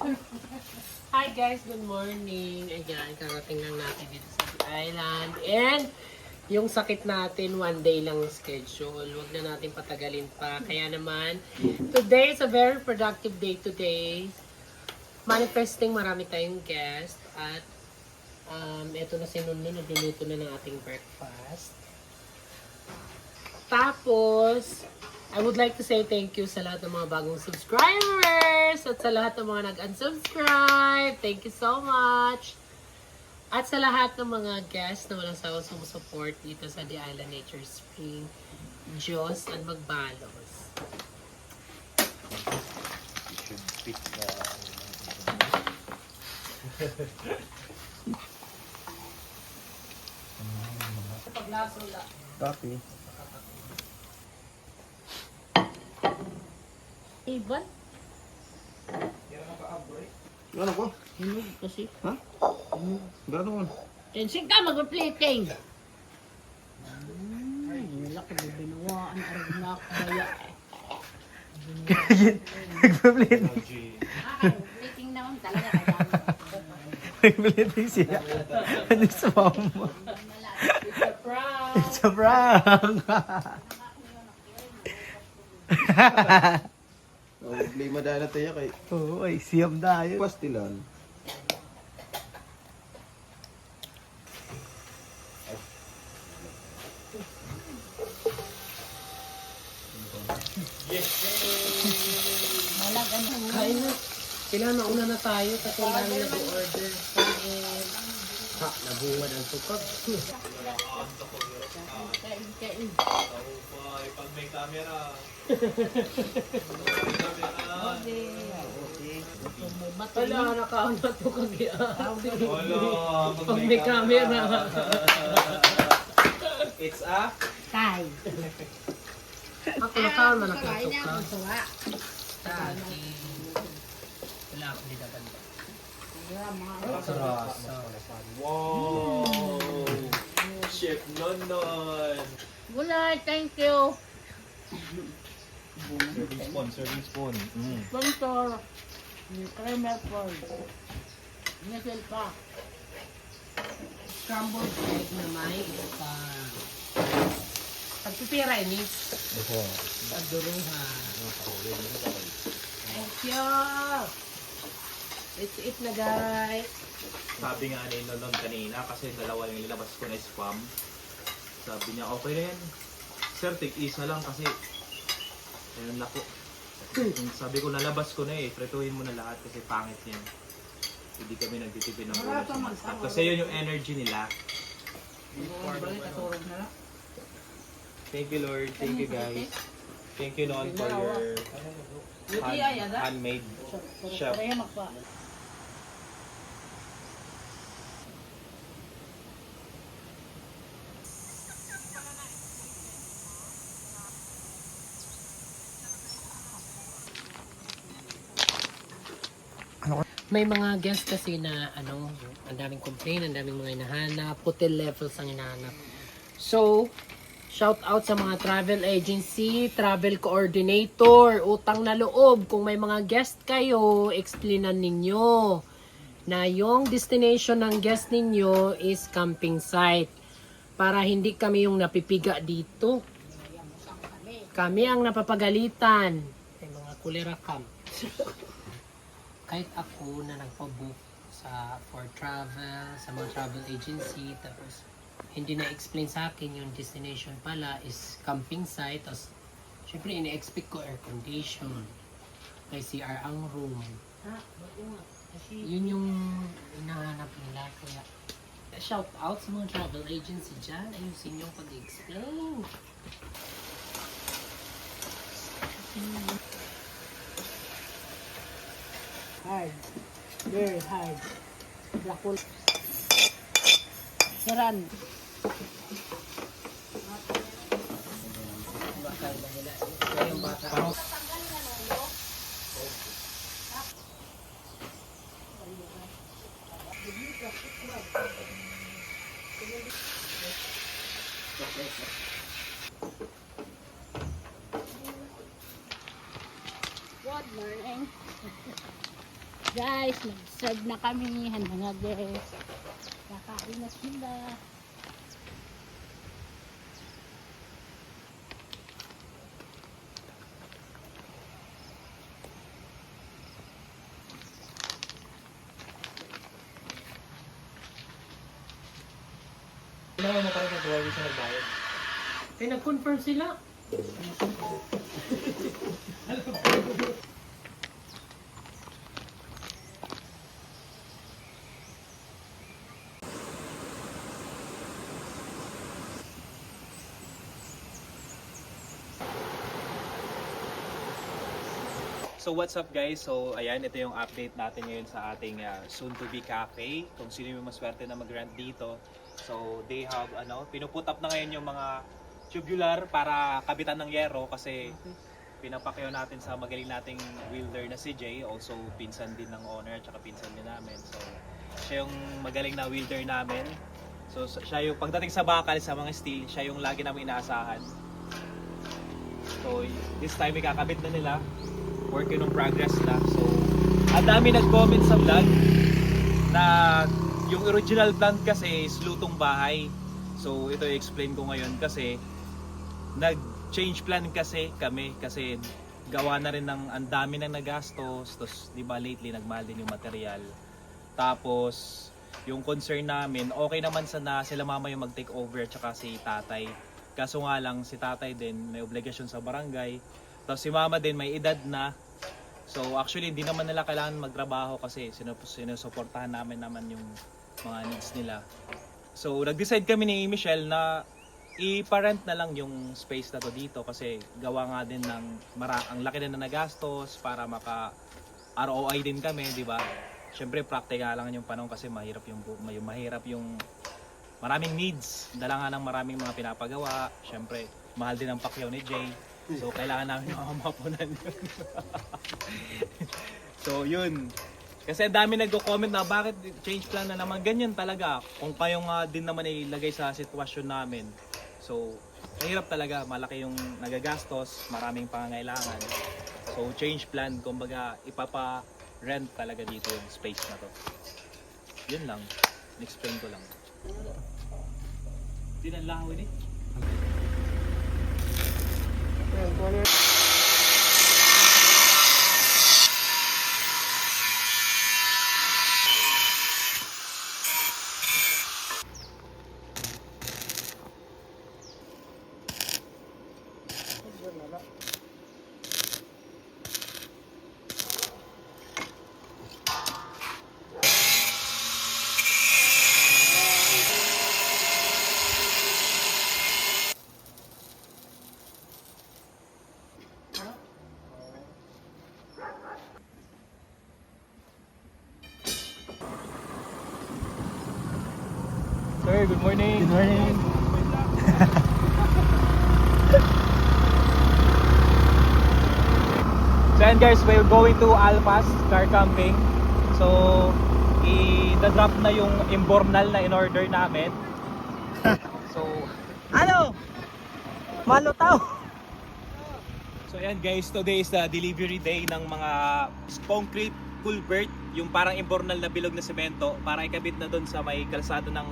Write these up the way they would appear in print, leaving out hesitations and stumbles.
Hi guys, good morning. Ayan, karating lang natin dito sa island. And yung sakit natin, one day lang schedule. Huwag na natin patagalin pa. Kaya naman, today is a very productive day today. Manifesting, marami tayong guest. At eto na si Nuno, nagluluto na ng ating breakfast. Tapos, I would like to say thank you sa lahat ng mga bagong subscribers at sa lahat ng mga nag-unsubscribe. Thank you so much. At sa lahat ng mga guests na walang sawang sumusupport dito sa The Island Nature Spring. Diyos at magbalos. You should pick the... Paglaso lang. Copy. Ivan? Gano'n ko? Hinog kasi. Ha? Gano'n ko? Tensing ka, mag-plating. Laki mo binuwaan. Arag na ako kaya eh. Nagpa-plating. Plating naman talaga. Nagpa-plating siya. Ano sa mama? It's a prank. It's a prank! Problema dahil tayo kay Oo, ay siyam na yun. pastilan. Kain na. Kailangan mauna na tayo kasi ang dami nag-order. Kain. Ha, nabungad ang tukag. Kain. Pag may camera. Wala, nakaon na tukag yan. Wala. Pag may camera. It's a... Tay. Ako nakaon na Kain niya nakatukag. ako suwa. Wala akong dinabanda. Sarap. Wow! Chef Nonon! Gulay, thank you. Serving spoon. Sponsor. Creamer Ford. Nesel pa. Scrambled egg na may ipa. Pagpipira ini. Paduruha. Thank you! It's it na guys. Sabi nga ni Nonon kanina kasi dalawa yung nilabas ko na spam. Sabi niya okay na yan. Sir, tig-isa lang kasi ayun na po. Sabi ko nalabas ko na eh. Pretuhin mo na lahat kasi pangit yan. Hindi kami nagtitipid ng ulam sa mga staff. Kasi yun yung energy nila. Thank you Lord. Thank you guys. Thank you Non for your handmade chef. May mga guests kasi na ang daming complaint, ang daming mga hinahanap, hotel levels ang hinahanap. So, shout out sa mga travel agency, travel coordinator, utang na loob. Kung may mga guest kayo, explainan ninyo na yung destination ng guest ninyo is camping site. Para hindi kami yung napipiga dito. Kami ang napapagalitan. May mga kulera camp. Kahit ako na nagpa-book for travel, sa mga travel agency, tapos hindi na-explain sa akin yung destination pala is camping site, tapos syempre ina-expect ko air condition, may CR ang room. Yun yung hinahanap nila, kaya shout out sa mga travel agency dyan, ayusin yung pag-explain. Hard. Very hard. Lakul. Saran. Good morning. Guys, nag-serve na kami. Handa nga guys. Kakain na sila. Kailangan mo pa rin nag-drawing sa nagbayad. Eh, nag-confirm sila. So what's up guys? So ayan, ito yung update natin ngayon sa ating soon to be cafe. Kung sino yung maswerte na mag-rent dito. So they have pinuput up na ngayon yung mga tubular para kabitan ng yero kasi pinapakyaw natin sa magaling nating welder na si Jay, also pinsan din ng owner at saka pinsan din namin. So siya yung magaling na welder namin. So siya yung pagdating sa bakal sa mga steel, siya yung lagi namin inaasahan. So this time ikakabit na nila. Work in progress na. So, ang dami nag-comment sa vlog na yung original plan kasi is lutong bahay. So, ito i-explain ko ngayon kasi nag-change plan kasi kami kasi gawa na rin ng ang dami nang nagastos. Tapos, di ba lately nagmahal din yung material. Tapos, yung concern namin, okay naman sana sila mama yung mag-take over at saka si tatay. Kaso nga lang, si tatay din may obligasyon sa barangay. Tapos si mama din may edad na. So actually hindi naman nila kailangan magtrabaho kasi sinusuportahan namin yung mga needs nila. So nag-decide kami ni Michelle na i-parent na lang yung space na to dito kasi gawa nga din ng ang laki na nagastos para maka ROI din kami, di ba? Syempre practical lang yung panahon kasi mahirap yung maraming needs, dala nga ng maraming mga pinapagawa. Syempre mahal din ang pakyaw ni Jay. So, kailangan namin makamapunan yun. So, yun. Kasi dami nagko-comment na bakit change plan na naman. Ganyan talaga. Kung kayo nga din naman ay ilagay sa sitwasyon namin. So, mahirap talaga. Malaki yung nagagastos. Maraming pangangailangan. So, change plan. Kumbaga, ipapa-rent talaga dito yung space na to. Yun lang. Explain ko lang. Hindi na lahawin eh. Sir, good morning. Good morning. So and guys, we're going to Alpas car camping. So, i-drop na yung imbornal na in-order namin. So, Ano? Malutaw. so yan guys, today is the delivery day ng mga concrete culvert, yung parang imbornal na bilog na semento para ikabit na doon sa may kalsada ng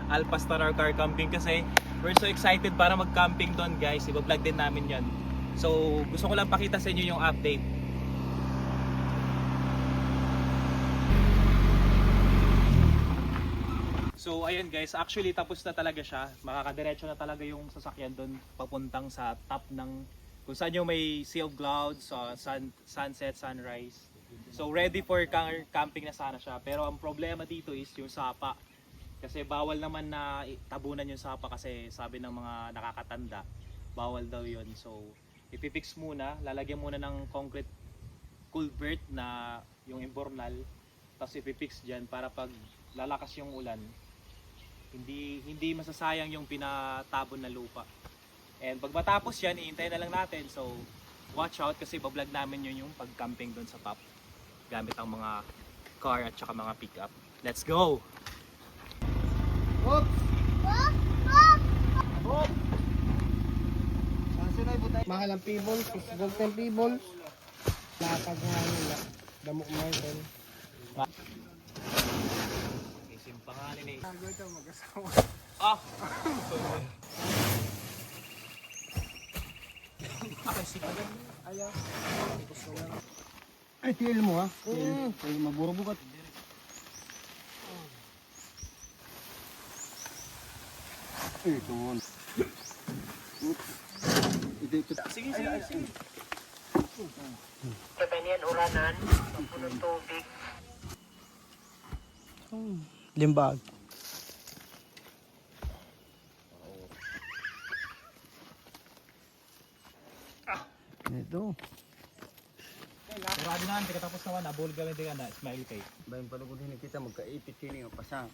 Alpas Car Camping kasi we're so excited para mag-camping doon guys. I-vlog din namin yan. So, gusto ko lang pakita sa inyo yung update. So ayun guys, actually tapos na talaga siya. Makakadiretso na talaga yung sasakyan doon papuntang sa top ng kung saan yung may sea of clouds, sunset, sunrise. So ready for camping na sana siya. Pero ang problema dito is yung sapa. Kasi bawal naman na tabunan yung sapa kasi sabi ng mga nakakatanda, bawal daw yun. So ipipix muna, lalagyan muna ng concrete culvert na yung imbornal. Tapos ipipix dyan para pag lalakas yung ulan, hindi masasayang yung pinatabon na lupa. And pag matapos yan, iintayin na lang natin. So watch out kasi bablog namin yun yung pag-camping doon sa top gamit ang mga car at saka mga pick-up. Let's go! Mahal ang pibon, 6 gold ng pibon. Latag nga nila. Damok Martin. Pangalan ni... Bago ito mag-asawa. Ah! Ako si Pagan. Ayaw. Ay, tiil mo ha? Tiil. Tiil maburo bukat. Ito. Ito. Sige, sige, sige. Kapanian uranan, punong tubig. Limbag. Ito. Sarado na, tapos naman, abol ka din na, smile cake. Bayan palugod din kita magkaipit kini nga pasang.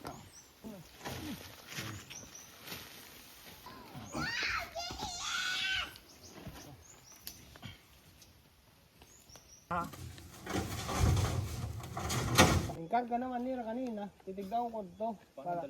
Ingkag ka naman nila kanina. Titigdaw ko to. Para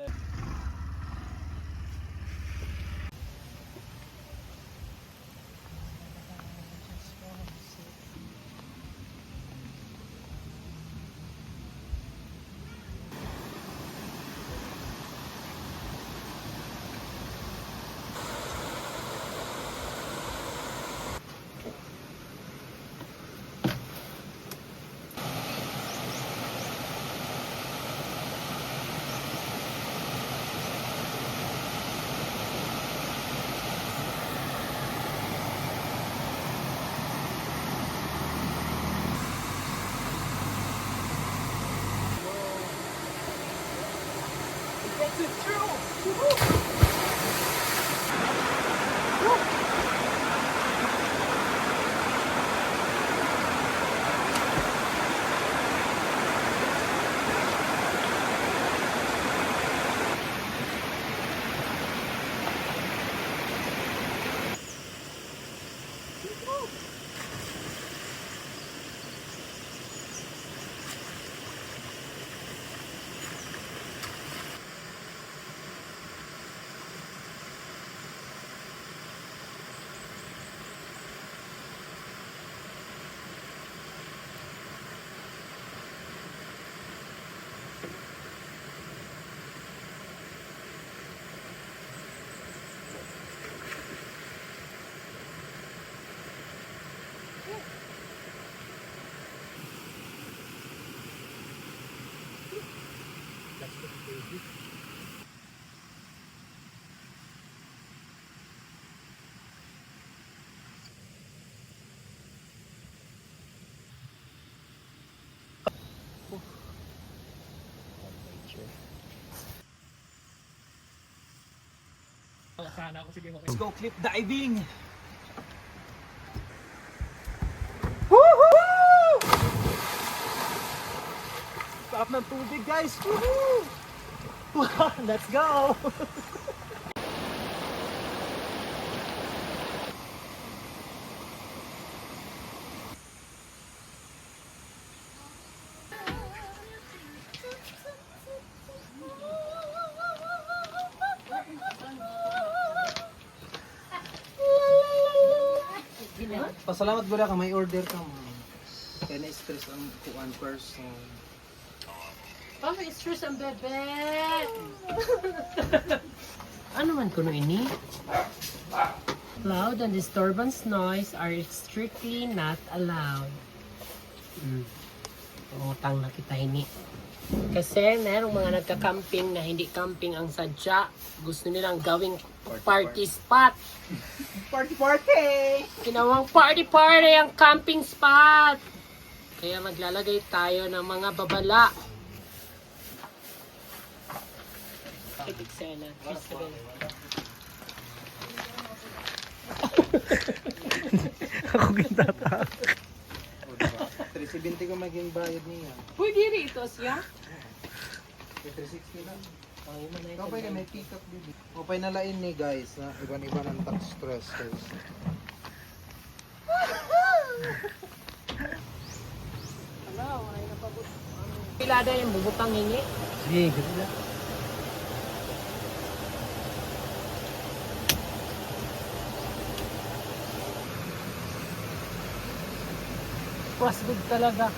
Sana ako, sige, let's go cliff diving! Sarap ng tubig, guys! Woohoo! Let's go! pasalamat gura ka may order ka mo. Kaya na-stress ang kuan first. Oh, may stress ang bebe! Ano man kuno ini? Loud and disturbance noise are strictly not allowed. Pangutang na kita ini. Kasi merong mga nagka-camping na hindi camping ang sadya. Gusto nilang gawing party spot. Party! Ginawang party ang camping spot. Kaya maglalagay tayo ng mga babala. Eksena. Ako gintata. 370 ko maging bayad niya. Pwede rito siya. 360 lang. Kapay na may pick up din. Kapay na lain ni guys na iban-iba ng tax stress guys. Pilada yung bubutang hingi. Sige, ganda. Good talaga.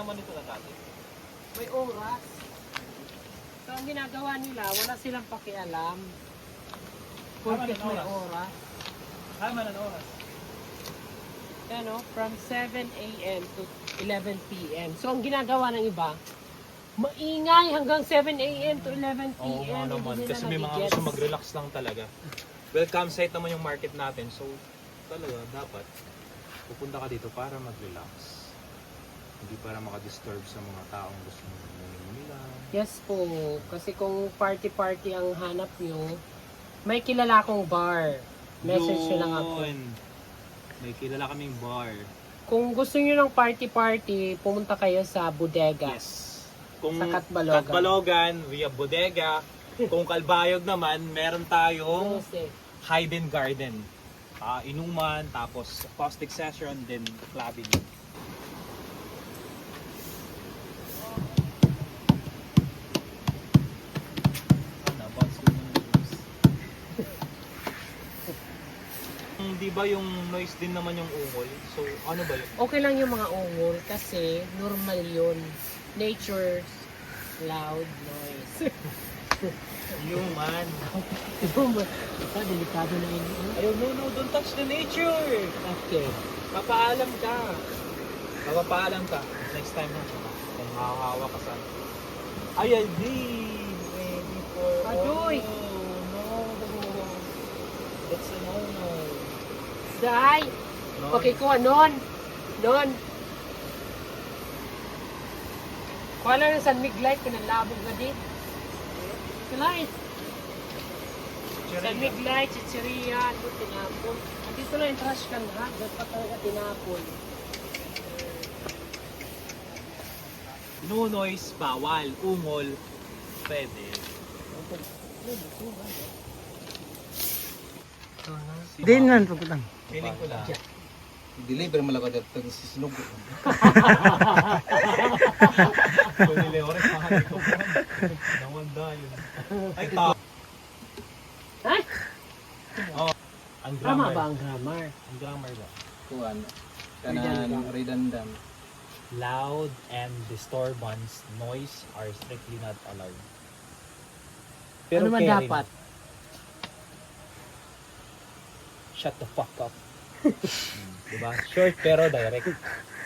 naman ito na dati. May oras. So, ang ginagawa nila, wala silang pakialam. Porket may oras. Tama na oras. Ano, from 7 a.m. to 11 p.m. So, ang ginagawa ng iba, maingay hanggang 7 a.m. to 11 p.m. Oo nga naman. Hindi nila Kasi may mga nagigets. gusto mag-relax lang talaga. Welcome site naman yung market natin. So, talaga, dapat pupunta ka dito para mag-relax. Hindi para makadisturb sa mga taong gusto nila. Yes po. Kasi kung party-party ang hanap nyo, may kilala akong bar. Message nyo lang ako. Yun. May kilala kaming bar. Kung gusto nyo ng party-party, pumunta kayo sa bodega. Yes. Kung Sa Catbalogan. Catbalogan, via bodega. Kung Kalbayog naman, meron tayong Jose. Hidden Garden. Inuman, tapos acoustic session, then clubbing. Di ba yung noise din naman yung ungol? So, ano ba yun? Okay lang yung mga ungol kasi normal yun. Nature's loud noise. Human. Delikado na yun. Ayaw, no, don't touch the nature! Okay. Papaalam ka. Papapaalam ka. Next time na. Kung hahawa ka sa... Ay, di! Ready for... Adoy! Oh, no. That's a no-no. Day! No. Okay, kuha nun. Nun. Kuha lang ng San Miglite, pinalabog na din. Light. San Miglite, Chicheria, ano, tinapon. Andito na yung trash can ha. Dapat talaga tinapon. No noise, bawal. Ungol, pwede. Din man pagkutang. Feeling ko lang. Deliver mo lang ka dito ng sisinog. Kung niliore, mahal ko. Nawanda yun. Ay, ta. Ay! Oh, ang Tama grammar. ba ang grammar? Ang grammar ba? Kuan. Kanan redundant. Loud and disturbance, noise are strictly not allowed. Ano man caring. dapat? Shut the fuck up. Diba? Short pero direct.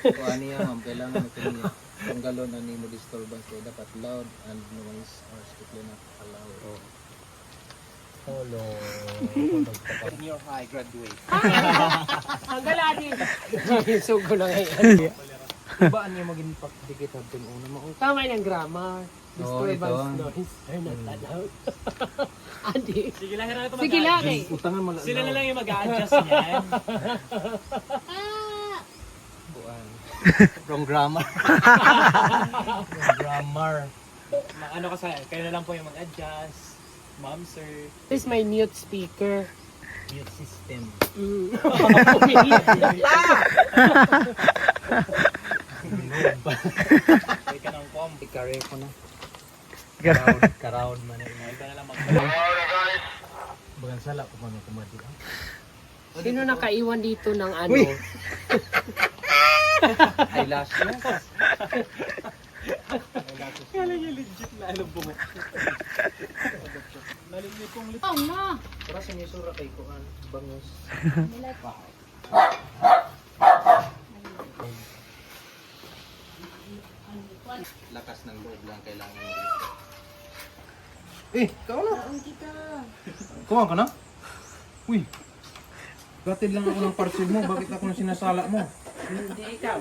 Kuan niya ma'am, kailangan ito niya. Tanggalon ang nimo disturbance kaya dapat loud and noise are strictly not allowed. Hello. Senior high graduate. Ang galadin. Sugo lang ngayon. Diba niya maging pagdikit natin una mo? Tama yung grammar. Disturbance ito. noise are not allowed. Andi. Sige lang, ito Sige lang eh. Utangan mo Sila na lang yung mag-a-adjust niyan. Kuan. Wrong grammar. Grammar. Ano ka sa kayo na lang po yung mag-adjust. Ma'am, sir. This is my mute speaker. Mute system. Kaya ka ng pom. Ikare ko na. Karound man. Ikaw na lang Bagan sala ko man kumadi. Sino nakaiwan dito ng ano? Eyelashes. Kala niya legit na alam mo. Nalilig kong lip. Oh, na. Para sa sura kay kuan bangus. Lakas ng loob lang kailangan. Ikaw na. Kuha ka na? Uy. Gatid lang ako ng parcel mo. Bakit ako na sinasala mo? Hindi ikaw.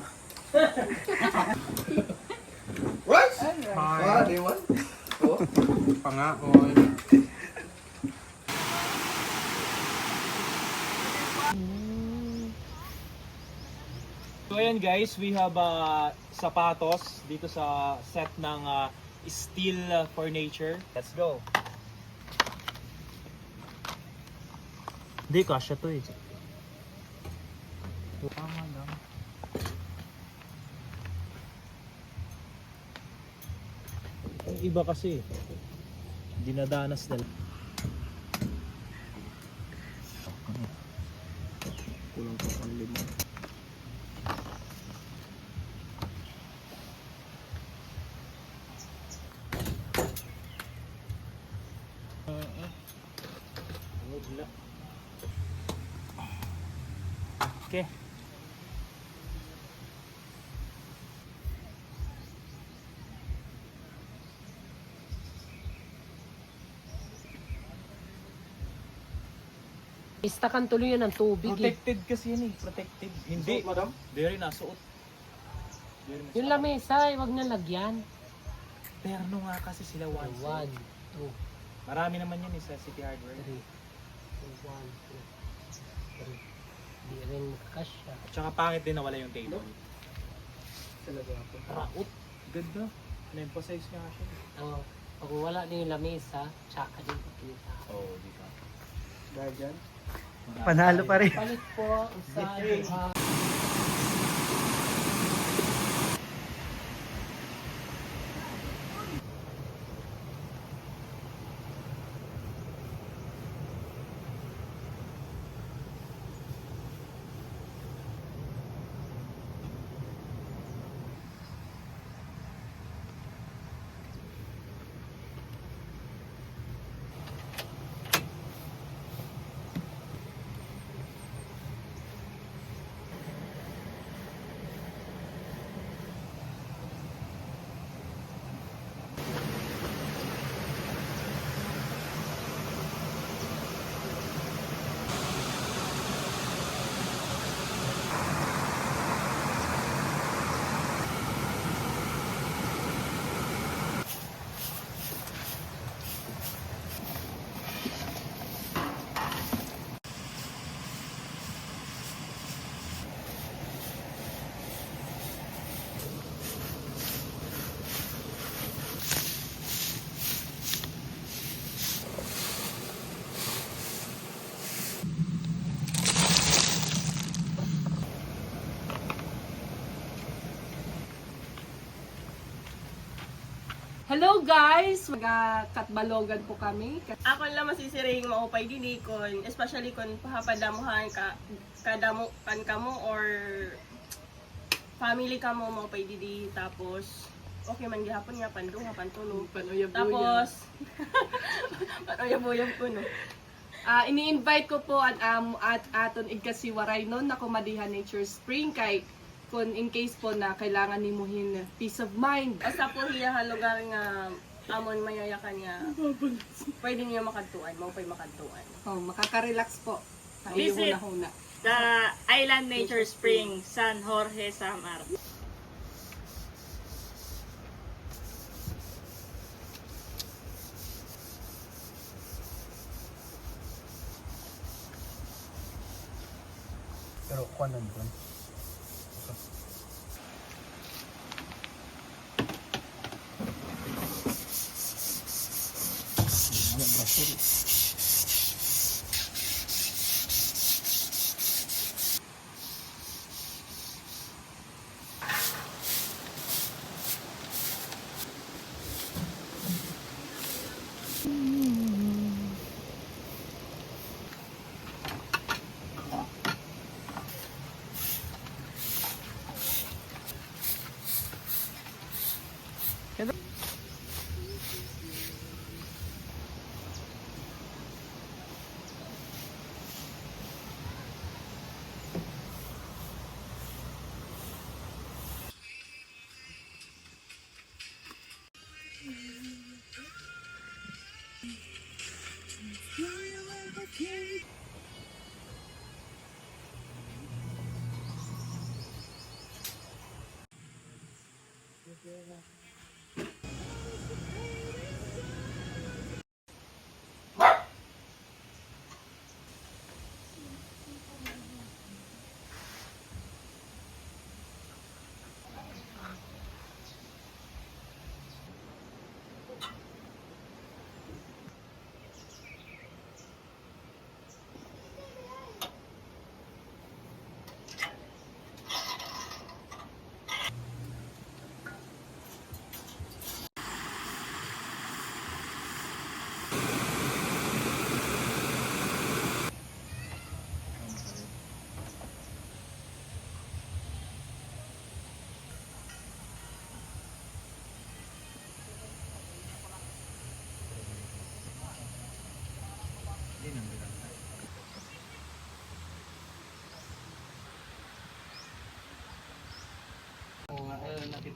What? Ah, day one? Oh. Pangaon. So ayan guys, we have sapatos dito sa set ng Steel for Nature. Let's go. Hindi, kasya to eh. Tama lang. Yung iba kasi, dinadanas nila. Kulang pa ang lima. Okay. Istakan tuloy yan ng tubig eh. Protected kasi yan eh. Protected. Hindi. Madam? Very nasuot. Yung lamesa, wag na lagyan. Terno nga kasi sila one. 1, 2, Marami naman yan eh sa City Hardware. 3. 1, 2, 3. Di rin makakasya. At saka pangit din na wala yung table. Talaga ako. Raot. Ganda. Na-emphasize nga siya. Oh, pag wala na yung lamesa, tsaka din kita. Oo, oh, di ba? Dahil dyan. Panalo pa rin. Palit po sa Hello guys! Magkatbalogan po kami. Ako lang masisiring maupay dini kon especially kon pahapadamuhan ka kadamukan ka mo or family ka mo maupay didi tapos okay man gihapon nga pandong nga pantulog tapos panoyabuyab ko no. Ini-invite ko po at aton igkasiwaray nun na Kumadihan Nature Spring kay kung in case po na kailangan nimuhin peace of mind. Basta po hiya ha lugar nga amon mayayakan nga pwede niyo makadtuan maupay makadtuan. Oh, makaka-relax po. Sa iyo Visit. huna-huna. The Island Nature Spring, San Jorge, Samar. Pero kuha nandun.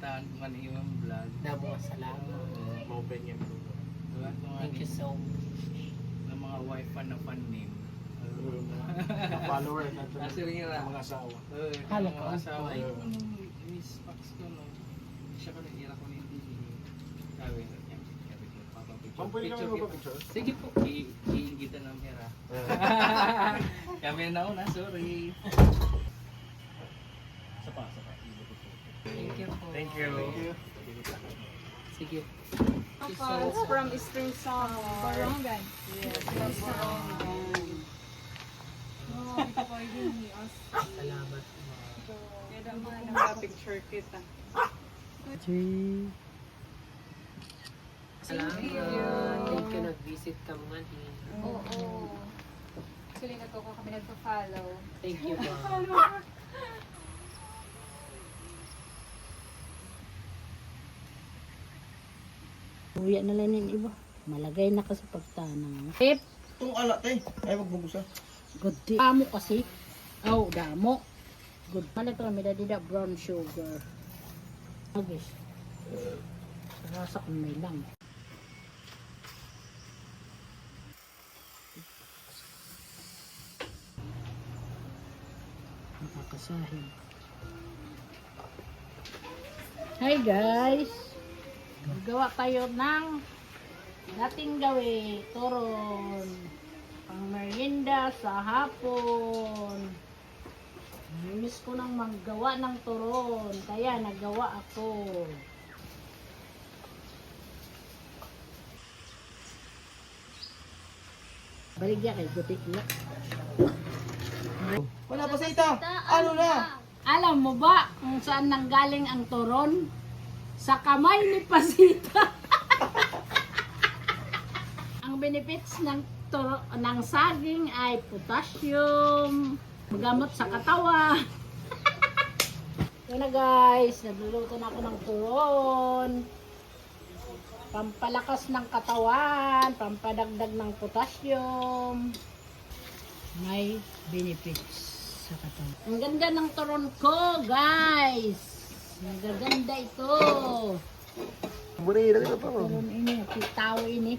suportahan kung ano yung vlog. Damo nga salamat. Ma-open yung Thank you so much. Ng mga wife na fan name. follower na ito. Kasi rin nga. Mga asawa. Hala Mga ko, asawa. boy. Miss Pax ko no. Siya ko nang ira ko ng TV. Sabi ko niya. Sabi ko, papapicture. Ma'am, pwede kami magpapicture? Sige po. Iingitan ng pera. Kami na una, sorry. Sapa. Thank you po. Thank you. Sige. From Eastern Samar. Barangay. Salamat. Picture kita. Salamat. Thank you. Nag-visit ka mga din. Oo. Actually, natuko kami nagpa-follow. Thank you po. Uya na lang yung iba. Malagay na kasi pagtanang. Tip, Itong alat eh. Ay, wag mabusa. good tip. Damo kasi. Oh, damo. Good. Malit kami dadi da brown sugar. Agis. Rasa kung may lang. Nakakasahin. Hi guys! Magawa tayo ng dating gawi, turon, pang merienda sa hapon. Miss ko nang maggawa ng turon, kaya nagawa ako. Baligya kay gutik na. Wala pa sa ita. Ano na? Alam mo ba kung saan nanggaling ang turon? Sa kamay ni Pasita. Ang benefits ng saging ay potassium, magamot sa katawan. Yun na guys, nagluluto na ako ng turon. Pampalakas ng katawan, pampadagdag ng potassium. May benefits sa katawan. Ang ganda ng turon ko, guys. Nagaganda ito. Buri, dali ka pa. Turon ini, tao ini.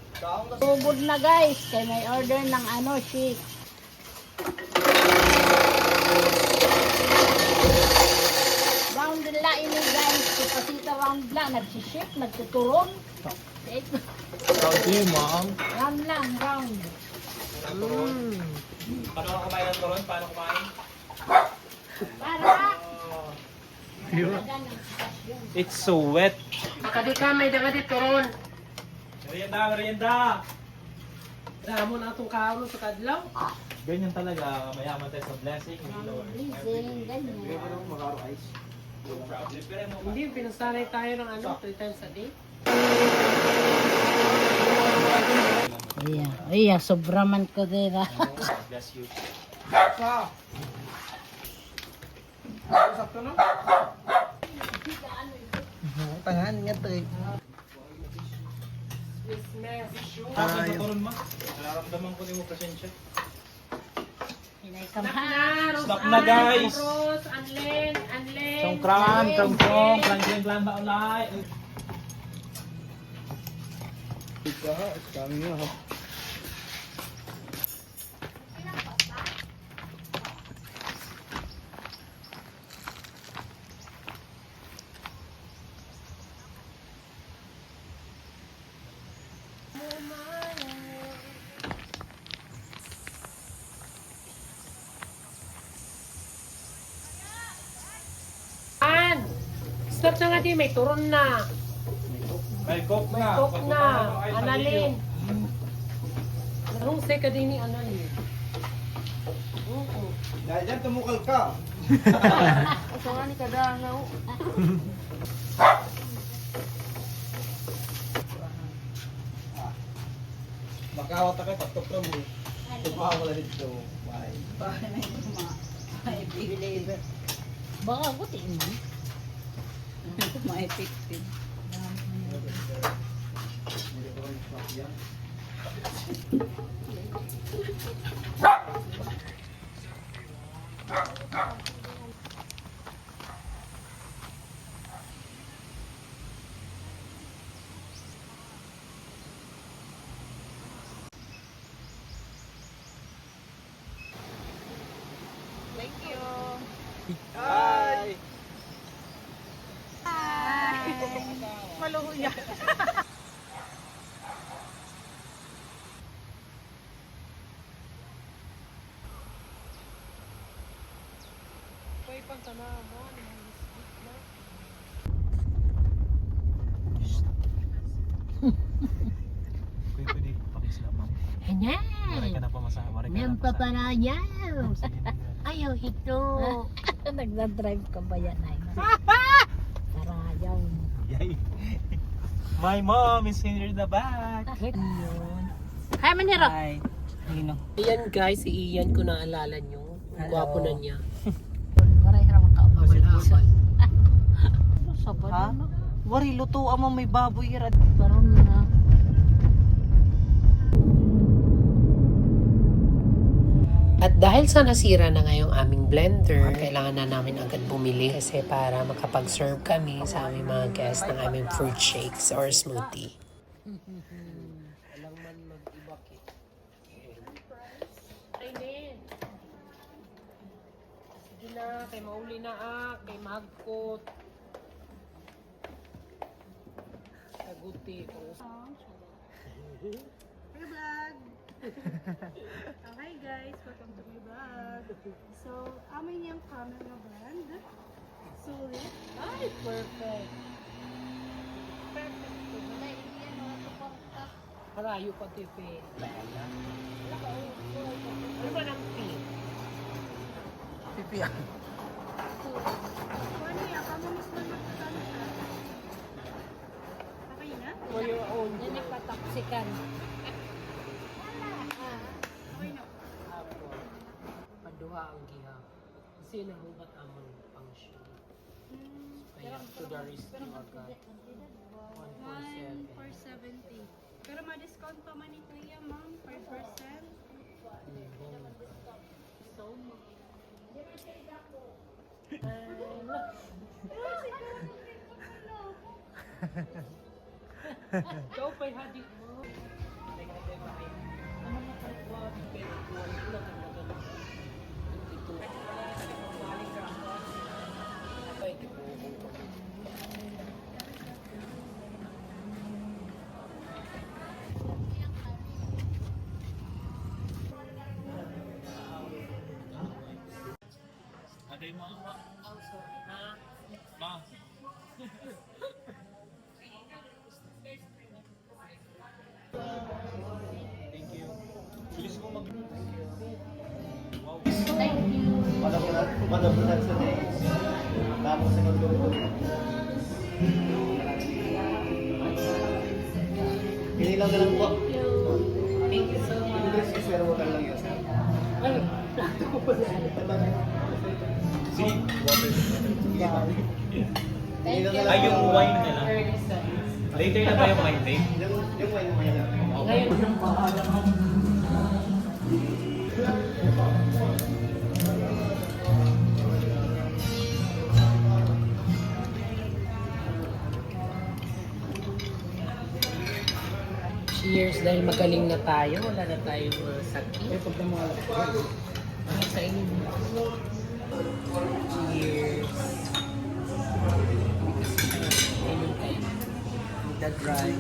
Tugod na guys, kaya may order ng shake. Round la ini guys, kapasita round la, nagsishake, nagtuturon. Round lang, round. Paano ka kumain ng turon? Paano kumain? Para It's so wet. Kadi ka, may daga di turon. Merienda! Damo na itong kaulo sa kadlaw. Ganyan talaga, mayaman tayo sa blessing. pleasing, ganyan. Hindi, pinasanay tayo ng 3 times a day. Iya, sobraman ko dira. Bless you. Sakto na? Tangan nga to eh. Sa turon ma. Nararamdaman ko din mo presensya. Hinay Stop kamha. na, Stop na, guys. Rose, Anlen. Clang, clang ba ulay? Kami nga ha. Stop na nga di, may turon na. May coke na. Cook na. Analin. Narungsay ka din ni Analin. Dahil dyan, tumukal ka. Makawat ka, tatok na mo. Tumawala dito. Bye. Baka gutin mo. Ma-effective. Hi! Maluhuya. Pwede pakisla, ma'am. Waray Ayan. ka na pamasahe. Waray ka na Nang pamasahe. paparayaw. Sige na. Ayaw ito. Nagdadrive ka ba yan, ay? Parayaw. Yay! My mom is in the back. Hi, Maniro. Hi. Nino. Iyan guys, si Ian kung naalala nyo. Ang gwapo na niya. Maray haraman ka. Habal-habal. Sabad Ha? na. Wari, luto mo may baboy ra. Baron na. At dahil sa nasira na ngayong aming blender, kailangan na namin agad bumili kasi para makapag-serve kami sa aming mga guests ng aming fruit shakes or smoothie. Alang man mag-ibakit. Amen. Sige na, kay mauli na kay mahagkot. Kaguti. Hi guys, welcome to my vlog. So, amin yung camera brand. Sulit. Ay, perfect. Perfect. Wala, hindi yan mga tuporta. Harayo pa tipe. Ano ba ng pink? Pipian. Ano yan? Kamo mismo magkakano ka? Okay na? For your own. Yan yung pataksikan. Okay na. Paduha ang giha. Kasi nahubat among function. Kaya to the risk to agad. 147. 1,470. Pero ma-discount pa man ni Kuya, ma'am. 5%. Ikaw pa'y hadi mo. Aday mo. Ma. Thank you. Bilis mo mag... Wow. Thank you. Palabunan sa next. Tapos sa nagluto. Pinilang ka lang po. Thank you so much. English is pero wala lang yun. See? Water. Thank you. Ay, yung wine nila. Later na ba yung wine tape? Yung wine mo yan. Ngayon, cheers dahil magaling na tayo. Wala na tayong sakit. Sa inyo. Cheers. Ayun tayo. The drive.